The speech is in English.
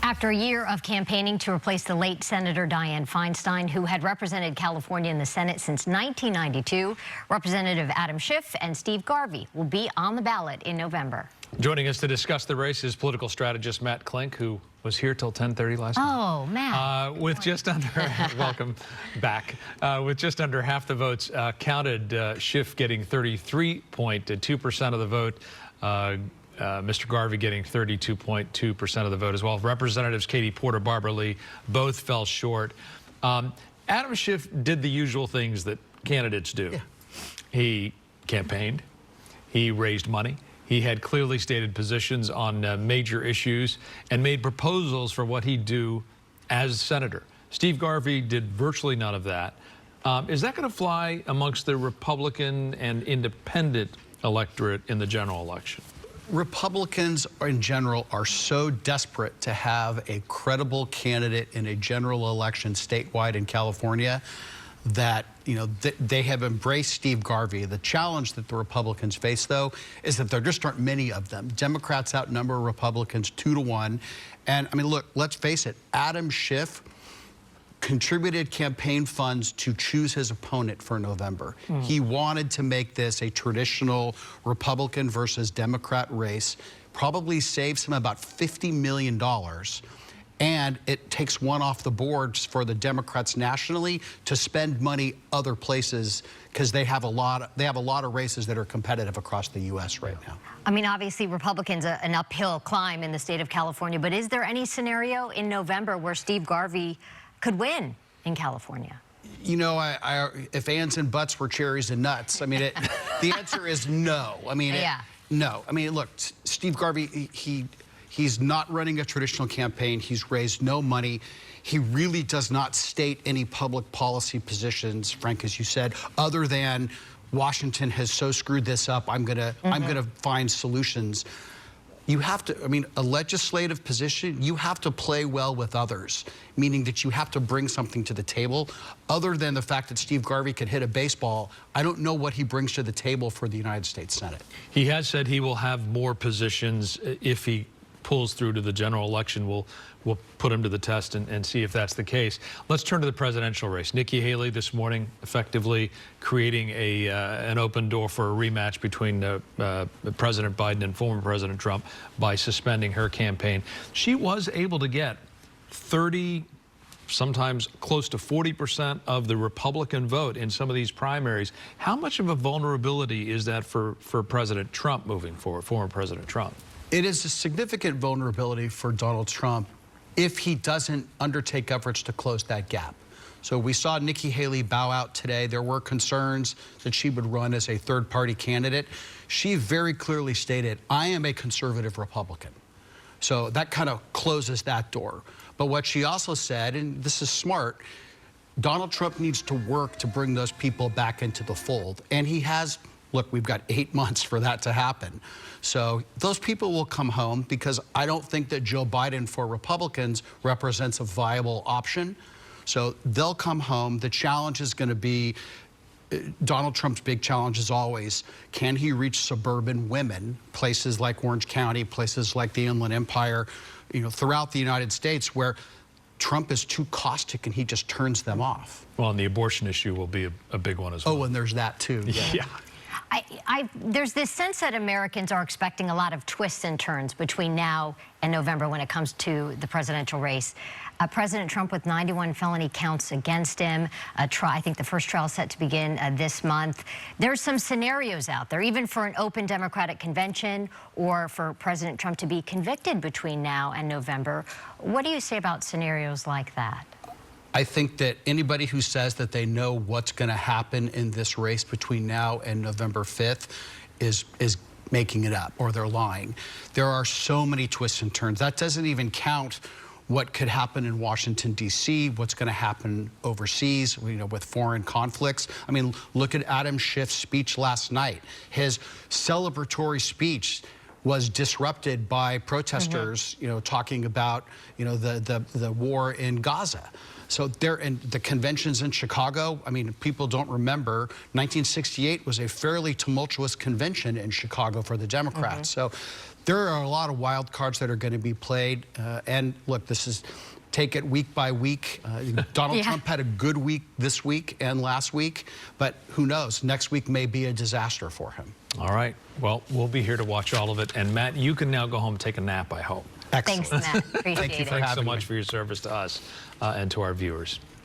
After a year of campaigning to replace the late Senator Dianne Feinstein, who had represented California in the Senate since 1992, Representative Adam Schiff and Steve Garvey will be on the ballot in November. Joining us to discuss the race is political strategist Matt Klink, who was here till 10:30 last night. Oh, Matt. With just under, welcome back. With just under half the votes counted, Schiff getting 33.2% of the vote. Mr. Garvey getting 32.2% of the vote as well. Representatives Katie Porter, Barbara Lee, both fell short. Adam Schiff did the usual things that candidates do. Yeah. He campaigned. He raised money. He had clearly stated positions on major issues and made proposals for what he'd do as senator. Steve Garvey did virtually none of that. Is that going to fly amongst the Republican and independent electorate in the general election? Republicans in general are so desperate to have a credible candidate in a general election statewide in California that, you know, they have embraced Steve Garvey. The challenge that the Republicans face, though, is that there just aren't many of them. Democrats outnumber Republicans 2-1. And, I mean, look, let's face it, Adam Schiff contributed campaign funds to choose his opponent for November. He wanted to make this a traditional Republican versus Democrat race, probably saves him about $50 million. And it takes one off the boards for the Democrats nationally to spend money other places because they have a lot of races that are competitive across the U.S. right now. I mean, obviously, Republicans an uphill climb in the state of California, but is there any scenario in November where Steve Garvey could win in California? You know, if ands and buts were cherries and nuts, I mean, the answer is no. I mean, no. I mean, look, Steve Garvey, he's not running a traditional campaign. He's raised no money. He really does not state any public policy positions, Frank, as you said, other than Washington has so screwed this up, I'm gonna find solutions. You have to, I mean, a legislative position, you have to play well with others, meaning that you have to bring something to the table. Other than the fact that Steve Garvey could hit a baseball, I don't know what he brings to the table for the United States Senate. He has said he will have more positions if he pulls through to the general election. We'll put him to the test and see if that's the case. Let's turn to the presidential race. Nikki Haley this morning effectively creating an open door for a rematch between President Biden and former President Trump by suspending her campaign. She was able to get 30, sometimes close to 40% of the Republican vote in some of these primaries. How much of a vulnerability is that for President Trump moving forward, former President Trump? It is a significant vulnerability for Donald Trump if he doesn't undertake efforts to close that gap. So we saw Nikki Haley bow out today. There were concerns that she would run as a third-party candidate. She very clearly stated, I am a conservative Republican. So that kind of closes that door. But what she also said, and this is smart, Donald Trump needs to work to bring those people back into the fold. And he has. Look, we've got 8 months for that to happen. So those people will come home because I don't think that Joe Biden for Republicans represents a viable option. So they'll come home. The challenge is going to be, Donald Trump's big challenge is always, can he reach suburban women, places like Orange County, places like the Inland Empire, you know, throughout the United States where Trump is too caustic and he just turns them off. Well, and the abortion issue will be a big one as well. Oh, and there's that too. Yeah. There's this sense that Americans are expecting a lot of twists and turns between now and November when it comes to the presidential race. President Trump with 91 felony counts against him. I think the first trial is set to begin this month. There's some scenarios out there, even for an open Democratic convention or for President Trump to be convicted between now and November. What do you say about scenarios like that? I think that anybody who says that they know what's going to happen in this race between now and November 5th is making it up, or they're lying. There are so many twists and turns. That doesn't even count what could happen in Washington, D.C., what's going to happen overseas, you know, with foreign conflicts. I mean, look at Adam Schiff's speech last night. His celebratory speech was disrupted by protesters, you know, talking about, you know, the war in Gaza. So there, and the conventions in Chicago, I mean, people don't remember, 1968 was a fairly tumultuous convention in Chicago for the Democrats. So There are a lot of wild cards that are going to be played. And look, this is take it week by week. Donald Trump had a good week this week and last week, but who knows? Next week may be a disaster for him. All right. Well, we'll be here to watch all of it. And Matt, you can now go home and take a nap, I hope. Excellent. Thanks, Matt. Appreciate Thank you it. for Thanks so having much me. for your service to us and to our viewers.